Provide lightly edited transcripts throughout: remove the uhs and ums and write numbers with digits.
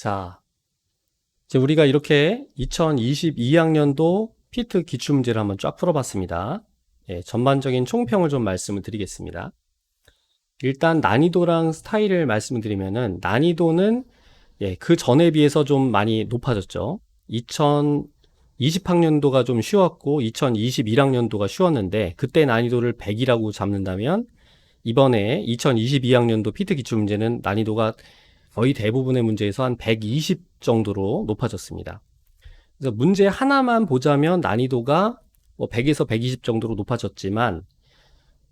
자, 이제 우리가 이렇게 2022학년도 피트 기출문제를 한번 쫙 풀어봤습니다. 전반적인 총평을 좀 말씀을 드리겠습니다. 일단 난이도랑 스타일을 말씀을 드리면은 난이도는 그 전에 비해서 좀 많이 높아졌죠. 2020학년도가 좀 쉬웠고 2021학년도가 쉬웠는데 그때 난이도를 100이라고 잡는다면 이번에 2022학년도 피트 기출문제는 난이도가 거의 대부분의 문제에서 한 120 정도로 높아졌습니다. 그래서 문제 하나만 보자면 난이도가 100에서 120 정도로 높아졌지만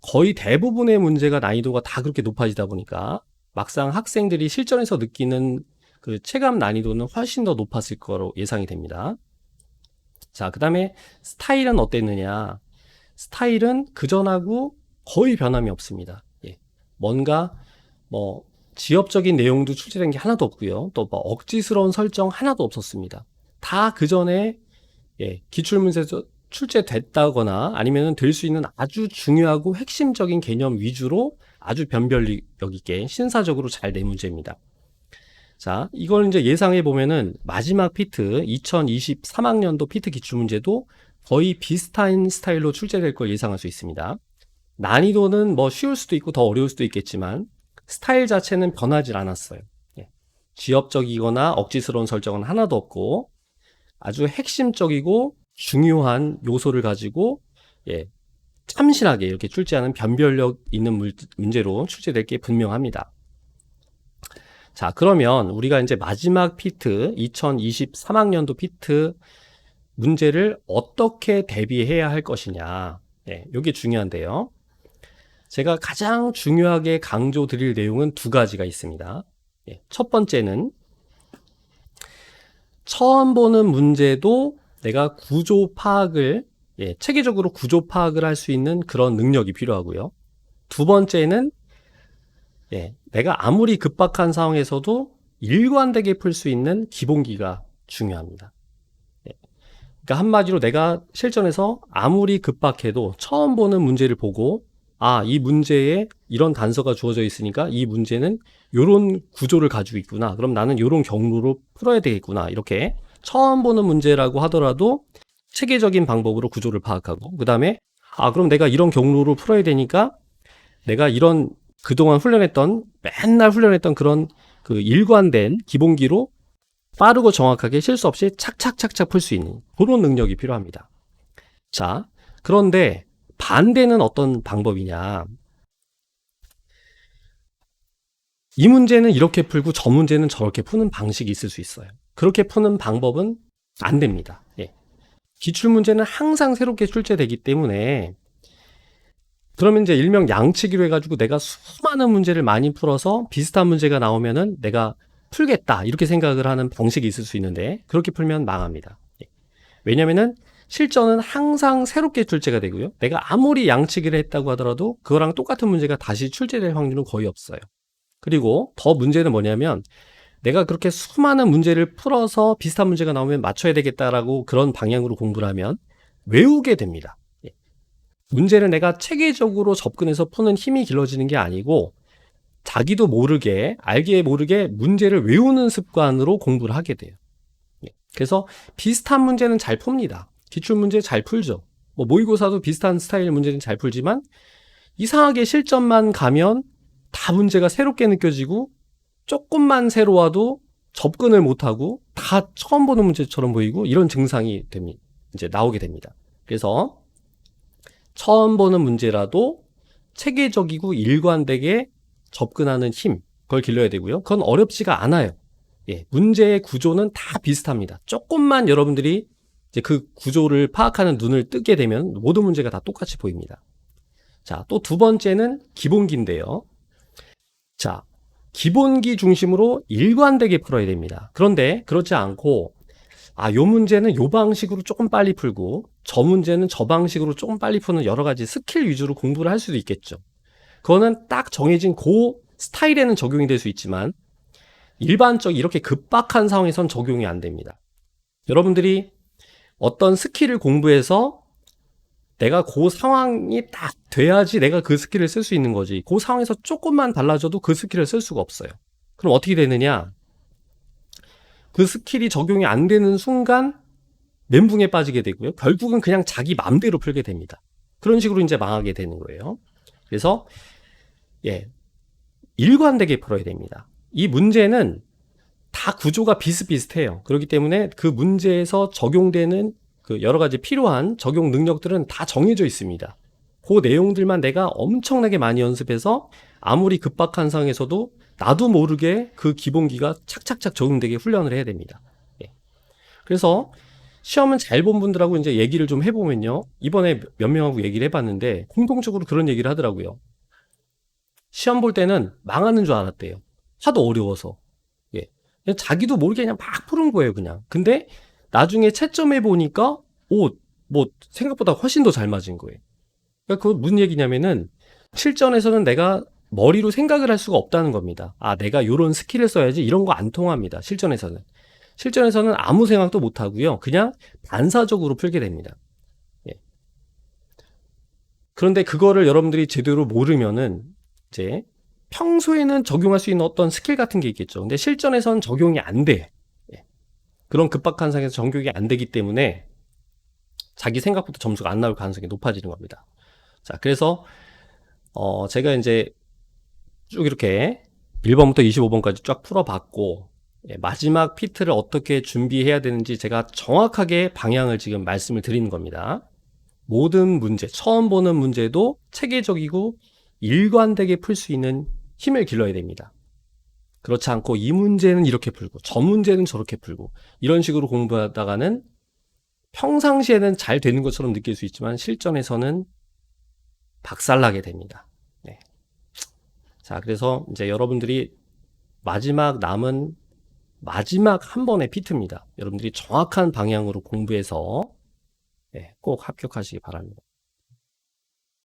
거의 대부분의 문제가 난이도가 다 그렇게 높아지다 보니까 막상 학생들이 실전에서 느끼는 그 체감 난이도는 훨씬 더 높았을 거로 예상이 됩니다. 자, 그 다음에 스타일은 어땠느냐? 스타일은 그전하고 거의 변함이 없습니다. 뭔가 지엽적인 내용도 출제된 게 하나도 없고요. 또 억지스러운 설정 하나도 없었습니다. 다 그전에 기출문제에서 출제됐다거나 아니면 될 수 있는 아주 중요하고 핵심적인 개념 위주로 아주 변별력 있게 신사적으로 잘 낸 문제입니다. 자, 이걸 이제 예상해 보면은 마지막 피트 2023학년도 피트 기출문제도 거의 비슷한 스타일로 출제될 걸 예상할 수 있습니다. 난이도는 쉬울 수도 있고 더 어려울 수도 있겠지만 스타일 자체는 변하지 않았어요. 지엽적이거나 억지스러운 설정은 하나도 없고 아주 핵심적이고 중요한 요소를 가지고 참신하게 이렇게 출제하는 변별력 있는 문제로 출제될 게 분명합니다. 자, 그러면 우리가 이제 마지막 피트 2023학년도 피트 문제를 어떻게 대비해야 할 것이냐, 이게 중요한데요. 제가 가장 중요하게 강조 드릴 내용은 두 가지가 있습니다. 첫 번째는 처음 보는 문제도 내가 구조 파악을 체계적으로 구조 파악을 할 수 있는 그런 능력이 필요하고요. 두 번째는 내가 아무리 급박한 상황에서도 일관되게 풀 수 있는 기본기가 중요합니다. 그러니까 한마디로 내가 실전에서 아무리 급박해도 처음 보는 문제를 보고 이 문제에 이런 단서가 주어져 있으니까 이 문제는 이런 구조를 가지고 있구나. 그럼 나는 이런 경로로 풀어야 되겠구나. 이렇게 처음 보는 문제라고 하더라도 체계적인 방법으로 구조를 파악하고 그 다음에 그럼 내가 이런 경로로 풀어야 되니까 내가 이런 그동안 맨날 훈련했던 그런 그 일관된 기본기로 빠르고 정확하게 실수 없이 착착착착 풀 수 있는 그런 능력이 필요합니다. 자, 그런데 반대는 어떤 방법이냐? 이 문제는 이렇게 풀고 저 문제는 저렇게 푸는 방식이 있을 수 있어요. 그렇게 푸는 방법은 안 됩니다. 기출문제는 항상 새롭게 출제되기 때문에 그러면 이제 일명 양치기로 해가지고 내가 수많은 문제를 많이 풀어서 비슷한 문제가 나오면은 내가 풀겠다 이렇게 생각을 하는 방식이 있을 수 있는데 그렇게 풀면 망합니다. 왜냐면은 실전은 항상 새롭게 출제가 되고요. 내가 아무리 양치기를 했다고 하더라도 그거랑 똑같은 문제가 다시 출제될 확률은 거의 없어요. 그리고 더 문제는 뭐냐면 내가 그렇게 수많은 문제를 풀어서 비슷한 문제가 나오면 맞춰야 되겠다라고 그런 방향으로 공부를 하면 외우게 됩니다. 문제를 내가 체계적으로 접근해서 푸는 힘이 길러지는 게 아니고 자기도 모르게 알게 모르게 문제를 외우는 습관으로 공부를 하게 돼요. 그래서 비슷한 문제는 잘 풉니다. 기출문제 잘 풀죠. 모의고사도 비슷한 스타일 문제는 잘 풀지만 이상하게 실전만 가면 다 문제가 새롭게 느껴지고 조금만 새로워도 접근을 못하고 다 처음 보는 문제처럼 보이고 이런 증상이 이제 나오게 됩니다. 그래서 처음 보는 문제라도 체계적이고 일관되게 접근하는 힘, 그걸 길러야 되고요. 그건 어렵지가 않아요. 문제의 구조는 다 비슷합니다. 조금만 여러분들이 이제 그 구조를 파악하는 눈을 뜨게 되면 모든 문제가 다 똑같이 보입니다. 자, 또 두 번째는 기본기인데요. 자, 기본기 중심으로 일관되게 풀어야 됩니다. 그런데 그렇지 않고 요 문제는 요 방식으로 조금 빨리 풀고 저 문제는 저 방식으로 조금 빨리 푸는 여러 가지 스킬 위주로 공부를 할 수도 있겠죠. 그거는 딱 정해진 그 스타일에는 적용이 될 수 있지만 일반적 이렇게 급박한 상황에선 적용이 안 됩니다. 여러분들이 어떤 스킬을 공부해서 내가 그 상황이 딱 돼야지 내가 그 스킬을 쓸 수 있는 거지. 그 상황에서 조금만 달라져도 그 스킬을 쓸 수가 없어요. 그럼 어떻게 되느냐? 그 스킬이 적용이 안 되는 순간 멘붕에 빠지게 되고요. 결국은 그냥 자기 맘대로 풀게 됩니다. 그런 식으로 이제 망하게 되는 거예요. 그래서 일관되게 풀어야 됩니다. 이 문제는 다 구조가 비슷비슷해요. 그렇기 때문에 그 문제에서 적용되는 그 여러 가지 필요한 적용 능력들은 다 정해져 있습니다. 그 내용들만 내가 엄청나게 많이 연습해서 아무리 급박한 상황에서도 나도 모르게 그 기본기가 착착착 적용되게 훈련을 해야 됩니다. 그래서 시험은 잘 본 분들하고 이제 얘기를 좀 해보면요. 이번에 몇 명하고 얘기를 해봤는데 공통적으로 그런 얘기를 하더라고요. 시험 볼 때는 망하는 줄 알았대요. 하도 어려워서. 그냥 자기도 모르게 그냥 막 푸는 거예요, 그냥. 근데 나중에 채점해 보니까 뭐 생각보다 훨씬 더 잘 맞은 거예요. 그러니까 그건 무슨 얘기냐면은 실전에서는 내가 머리로 생각을 할 수가 없다는 겁니다. 아, 내가 요런 스킬을 써야지 이런 거 안 통합니다. 실전에서는 아무 생각도 못 하고요. 그냥 반사적으로 풀게 됩니다. 그런데 그거를 여러분들이 제대로 모르면은 이제 평소에는 적용할 수 있는 어떤 스킬 같은 게 있겠죠. 근데 실전에서는 적용이 안 돼. 그런 급박한 상황에서 적용이 안 되기 때문에 자기 생각보다 점수가 안 나올 가능성이 높아지는 겁니다. 자, 그래서 제가 이제 쭉 이렇게 1번부터 25번까지 쫙 풀어봤고, 마지막 피트를 어떻게 준비해야 되는지 제가 정확하게 방향을 지금 말씀을 드리는 겁니다. 모든 문제, 처음 보는 문제도 체계적이고 일관되게 풀 수 있는 힘을 길러야 됩니다. 그렇지 않고 이 문제는 이렇게 풀고 저 문제는 저렇게 풀고 이런 식으로 공부하다가는 평상시에는 잘 되는 것처럼 느낄 수 있지만 실전에서는 박살나게 됩니다. 자, 그래서 이제 여러분들이 남은 마지막 한 번의 피트입니다. 여러분들이 정확한 방향으로 공부해서 꼭 합격하시기 바랍니다.